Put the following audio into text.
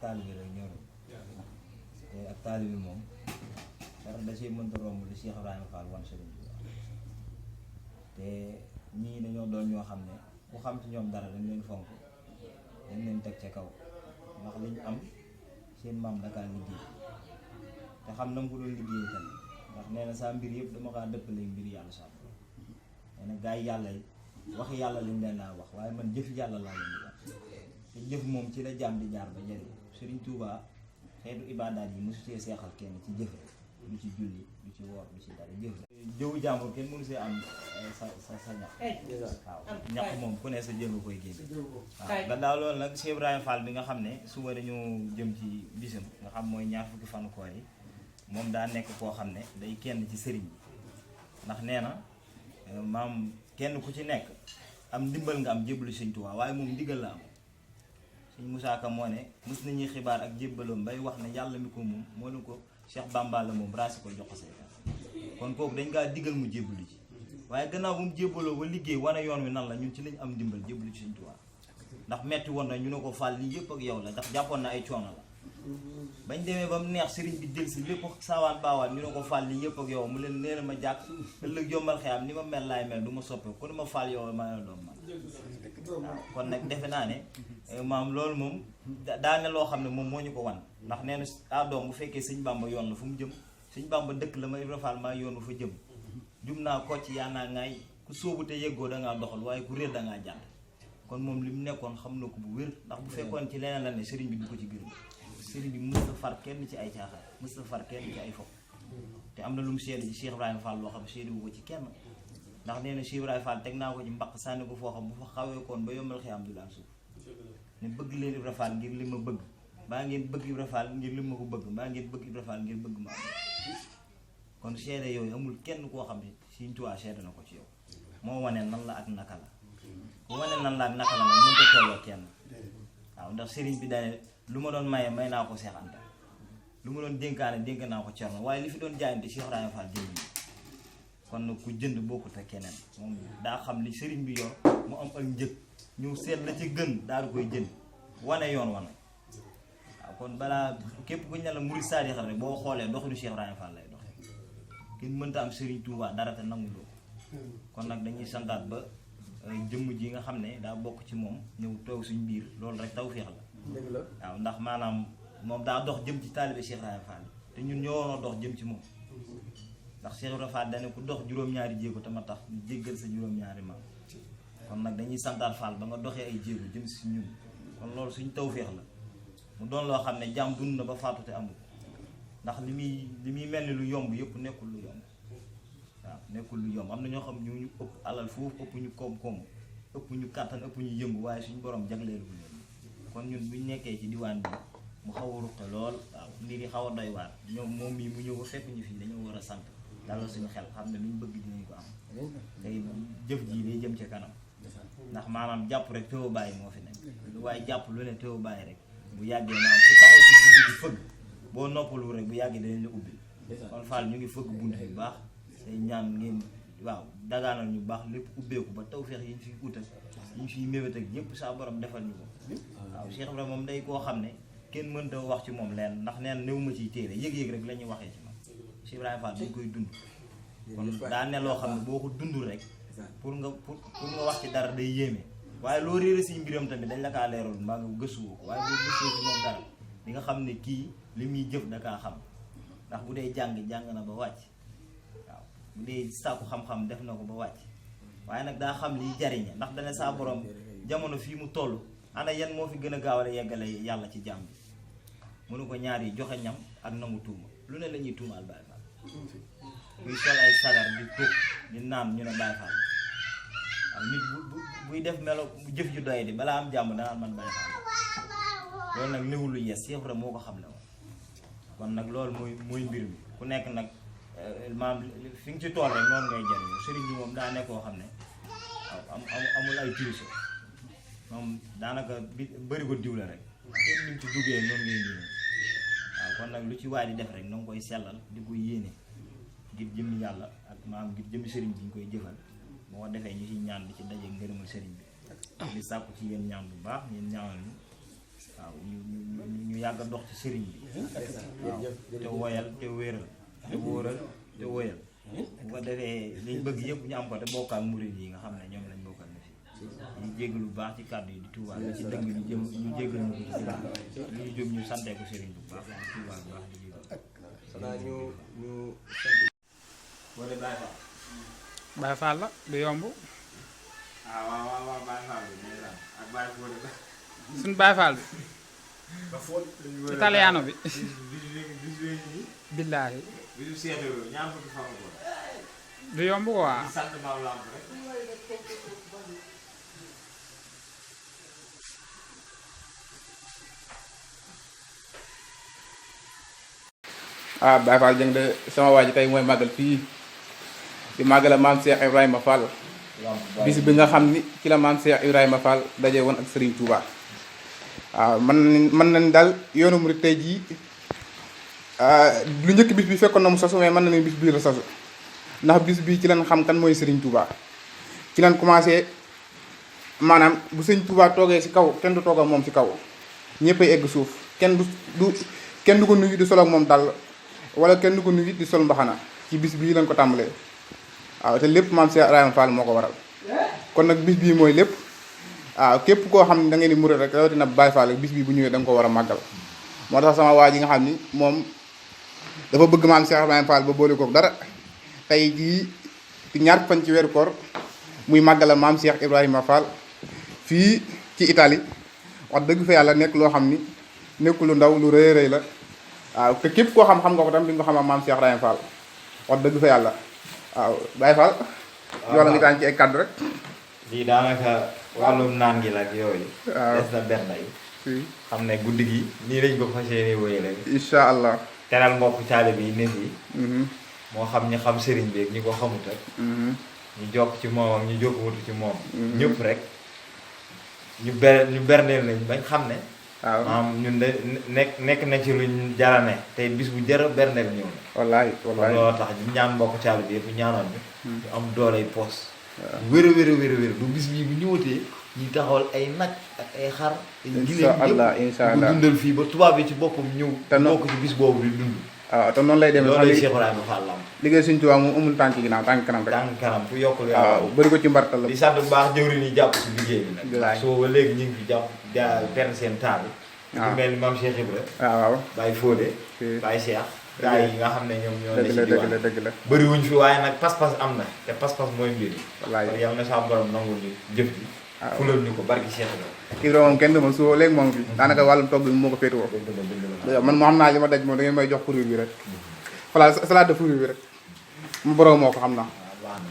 taalibe rek ñor te ak taalibe moom dara da see mënta romb li Cheikh Ibrahima Fall wan Sëriñ Tuubaa te ñii dañoo doon ñoo xam ne ku xam ci ñoom dara dañ leen fonk dañ leen teg ca kaw ndax liñ am seen maam dakaa liggéey te xam na mu ko doon liggéey itam ndax nee na saa mbir yëpp dama kaa dëppale mbir yàlla saa nee na gaa yi yàlla yi waxi yàlla liñ leen laa wax waaye man jëf yàlla laa leen di wax te jëf moom ci la jaam di jaar ba jëriñ Sëriñ Tuubaa xeetu ibaadaat yi mosu see seexal kenn ci jëf du ci julli du ci woor du ci dara jëf jëwu jàmbur kenn mënu see am sa ñax waaw ñax moom ku ne sa jëf nga koy génne waaw gannaaw loolu nag Cheikh Ibrahima Fall bi nga xam ne suba dañoo jëm ci bisam nga xam mooy ñaar fukki fanu koor yi moom daa nekk koo xam ne day kenn ci sëriñ bi ndax nee na maam kenn ku ci nekk am ndimbal nga am jébbalu Sëriñ Tuubaa waaye moom ndigal la am Sëriñ Musaa Ka moo ne mës nañuy xibaar ak jébbaloom bay wax ne yàlla mi ko moom moo ne ko Cheikh Bamba la moom raasi ko jox ko say kon kooku dañ kaa digal mu jébbalu ci waaye gannaaw bu mu jébbaloo ba liggéey wane yoon wi nan la ñun ci lañ am ndimbal jébbalu ci Sëriñ Tuubaa ndax metti woon na ñu ne ko Fall lii yëpp ak yow la ndax jàppoon na ay coono la bañ demee ba mu neex sëriñ bi jël si lépp saawaan baawaan ñu ne ko Fall lii yëpp ak yow mu leen nee na ma jàkk ëllëg yombal xeyam ni ma mel laay mel du ma soppe ku ne ma Fall yow ma la doom man waaw kon nag defe naa ne maam loolu moom daa ne loo xam ne moom moo ñu ko wan ndax nee na doom bu fekkee Sëñ Bamba yoon la fu mu jëm Sëñ Bamba dëkk la ma Ibra Fall maa yoonu fa jëm jum naa kocc yaa naa ngaay ku sóobu te yeggoo dangaa doxal waaye ku réer dangaa jàdd kon moom li mu nekkoon xam na ko bu wér ndax bu fekkoon ci leneen la ne sëriñ bi du ko ci gërëm sëriñ bi mës a far kenn ci ay caaxaan mës a far kenn ci ay fo te am na lu mu seede ci Cheikh Ibrahima Fall loo xam seede wu ko ci kenn ndax nee na Cheikh Ibrahima Fall teg naa ko ci mbaq sànni ko foo xam bu fa xawee koon ba yombal xëy am du laal suuf ne bëgg leen Ibra Fall ngir li ma bëgg mbaa ngeen bëgg Ibra Fall ngir li ma ko bëgg mbaa ngeen bëgg Ibra Fall ngir bëgg ma am kon seede yooyu amul kenn koo xam ne Sëriñ Tuubaa seede na ko ci yow moo wane nan la ak naka la bu wane nan la ak naka la nag mënta tolloo kenn waaw ndax sëriñ bi dane lu ma doon maye may naa ko Seex Anta lu ma doon dénkaane dénk naa ko Cerno waaye li fi doon jaayante Cheikh Ibrahima Fall jënd kon nag ku jënd bokkut ak keneen moom daa xam li sëriñ bi yor mu am ak njëg ñu seet la ci gën daal di koy jënd wane yoon wane waaw kon balaa képp ku ñu ne la murid saadix rek boo xoolee doxinu Cheikh Ibrahima Fall lay doxee kenn mënta am Sëriñ Tuubaa dara te nangu loo kon nag dañuy santaat ba jëmm ji nga xam ne daa bokk ci moom ñëw toog suñ biir loolu rek tawfeex la waaw ndax maanaam moom daa dox jëm ci taalibe Cheikh Ibrahima Fall te ñun ñoo waroon dox jëm ci moom ndax Cheikh Ibrahima Fall dane ku dox juróom-ñaari jéego te ma tax ñu jéggal sa juróom-ñaari maam kon nag dañuy santaat Fall ba nga doxee ay jéego jëm si ñun kon loolu suñ tawfeex la mu doon loo xam ne jàmm dund na ba faatu te amul ndax li muy mel ni lu yomb yëpp nekkul lu yomb waaw nekkul lu yomb am na ñoo xam ñu ëpp alal foofu ëpp ñu koom-koom ëpp ñu kàttan ëpp ñu yëngu waaye suñu borom jagleelu bu leen kon ñun buñ nekkee ci diwaan bi mu xaw a ruqe lool waaw mbir yi xaw a doy waar ñoom moom mii mu ñëw ba fekk ñu fii dañoo war a sant dalal suñu xel xam ne luñ bëgg dinañ ko am tey jëf ji day jëm ci kanam ndax maanaam jàpp rek teew bàyyi moo fi nekk lu waaye jàpp lu ne teew bàyyi rek bu yàggee maanaam ku taxaw ci bunt bi fëgg boo noppalu rek bu yàggee danañ la ubbil kon Fall ñu ngi fëgg bunt bi baax tey ñaan ngeen waaw dagaanal ñu baax lépp ubbeeku ba tawfeex yi ñu fiy utal yi ñu fiy mébét ak yépp saa borom defal ñu ko waaw Cheikh Ibrahima moom day koo xam ne kenn mënta wax ci moom leen ndax neen néew ma ciy téere yëg-yëg rek la ñuy waxee ci moom Cheikh Ibrahima Fall dañ koy dund kon daa ne loo xam ne boo ko dundul rek pour nga wax ci dara day yéeme waaye loo réere si mbiram tamit dañ la kaa leeral mbaa nga gëstuwoo ko waaye boo gëstoo ci moom dara di nga xam ne kii li muy jëf da kaa xam ndax bu dee jàng na ba wàcc waaw bu dee sàkku xam-xam def na ko ba wàcc waaye nag daa xam liy jariñe ndax dana saa borom jamono fii mu toll ana yan moo fi gën a gaawale yeggale yàlla ci jàmm bi mënu ko ñaar yi joxe ñam ak nangu tuuma lu ne la ñuy tuumaal Baye Fall buy sol ay sagar di tuub di naan ñu ne Baye Fall waaw nit buy def melo jëf ju doy di balaa am jàmm danaan man Baye Fall loolu nag néewul lu yes Cheikh Ibrahima moo ko xam ne woon kon nag loolu mooy mbir mi ku nekk nag maam fi nga ci tool rek noonu ngay jariñoo sëriñ bi moom daa nekkoo xam ne waaw amul ay triche moom daanaka bi bëri ko diw la rek kenn ñu ci duggee noonu ngay diine waaw kon nag lu ci waay di def rek na nga koy sellal di ko yéene ngir jëmmi yàlla ak maam ngir jëmmi sëriñ bi ñu koy jëfal moo defee ñu ci ñaan di ci daje ngërëmal sëriñ bi di sàkku ci yéen ñaan bu baax ngeen ñaanal ñu waaw ñu yàgg a dox ci sëriñ bi waaw te woyal te wéeral te wóoral te woyal bu ko defee liñ bëgg yëpp ñu am ko te bokkaal murid yi nga xam ne ñoom lañ bokkal na fi ñu jéggal lu baax ci kàddu yi di tuubaal ci dëng ñu jëm ñu jéggal ñu ko ci sëriñ bi ñu jëm ñu santee ko sëriñ bu baax di tuubaal bu baax di jéggal xanaa ñu sant wala Baye Fall la du yomb waaw Baye Fall bi nee la ak Baye Fall la suñ Baye Fall bi italiano bi billaahi bisu seetlu ñaar fukki fan ko du yomb ko waa sant Maam Lamp rek Baye Fall Dieng de sama waa ji tey mooy màggal fii di màggala maam Cheikh Ibrahima Fall bis bi nga xam ni ci la maam Cheikh Ibrahima Fall daje woon ak Serigne Touba waaw mën nañ daal yoonu murid tey jii lu njëkk bis bi fekkoon na mu sosu mais mën na ni bis bii la sosu ndax bis bii ci lañ xam kan mooy Serigne Touba ci lañ commencé maanaam bu Serigne Touba toogee ci kaw kenn du toog ak moom ci kaw ñëppay egg suuf kenn du ko nuyu di solo ak moom dal wala kenn du ko nuyu di sol mbaxana ci bis bii lañ ko tàmbalee waaw te lépp maam Cheikh Ibrahima Fall moo ko waral kon nag bis bii mooy lépp waaw képp koo xam ne da ngeen di murid rek rawatina Baye Fall bis bii bu ñëwee da nga ko war a màggal moo tax sama waa ji nga xam ni moom dafa bëgg maam Cheikh Ibrahima Fall ba boole koog dara tey jii di ñaar fan ci weeru koor muy màggalal maam Cheikh Ibrahima Fall fii ci Italie wax dëgg fa yàlla nekk loo xam ni nekkul lu ndaw lu rëy rëy la waaw te képp koo xam nga ko tam di nga ko xam ak maam Cheikh Ibrahima Fall wax dëgg fa yàlla waaw Baye Fall. yoo la ngi daan ci ay kaddu rek. lii daanaka wàllum naan gi la ak yooyu. waaw des na benn yi. xam ne guddi gi nii lañ ko fas yéene wéyale. incha allah. teral mbokk taalibe yi nekk yi. moo xam ñi xam sëriñ bi ak ñi ko xamut ak. ñu jokk ci moom ak ñu jokk wutu ci moom. ñëpp rek ñu berneel lañ bañ xam ne. waaw maanaam ñun de nekk na ci luñ jarane tey bis bu jara berneel ñëw na. wallaay wallaay looloo tax ñu ñaan mbokk taalibe bi yëpp ñaanoon ñu. ñu am dooley poos. wér a wér du bis bii bu ñëwatee ñuy taxawal ay nag ak ay xar. incha allah incha allah bu dundal fii ba tubaab yi ci boppam ñëw. te bokk ci bis boobu di dund. waaw te noonu lay demee. loolu lay Cheikh Ibrahima Fall am. liggéey Sëriñ Tuubaa moom amul tànk ginnaaw tànk kanam rek. tànk kanam fu yokkul waaw bëri ko ci mbartal la. di sant bu baax jëwriñ yi jàpp ci liggéey bi nag. wallaay soo ba léegi ñu ngi fi jàpp benn seen taal bi. waaw ku mel ni maam Cheikh Ibra. waaw Baye Fodé. Baye Cheikh. gaa yi nga xam ne ñoom ñoo ne ci dëgg la dëgg la bëri wuñ fi waaye nag pas-pas am na te pas-pas mooy mbir yi. wallaay kon yàlla na saa borom nangul ñu jëf ji. waaw fulal ñu ko barki Cheikh Ibra. Ibra moom kenn du ma suba léegi moom fi daanaka wàllum togg bi moo ko féetewoo. man moo xam naa li ma daj moom da ngeen may jox fruit bi rek. voilà salade de fruit bi rek mu borom moo ko xam naa. waaw baax na.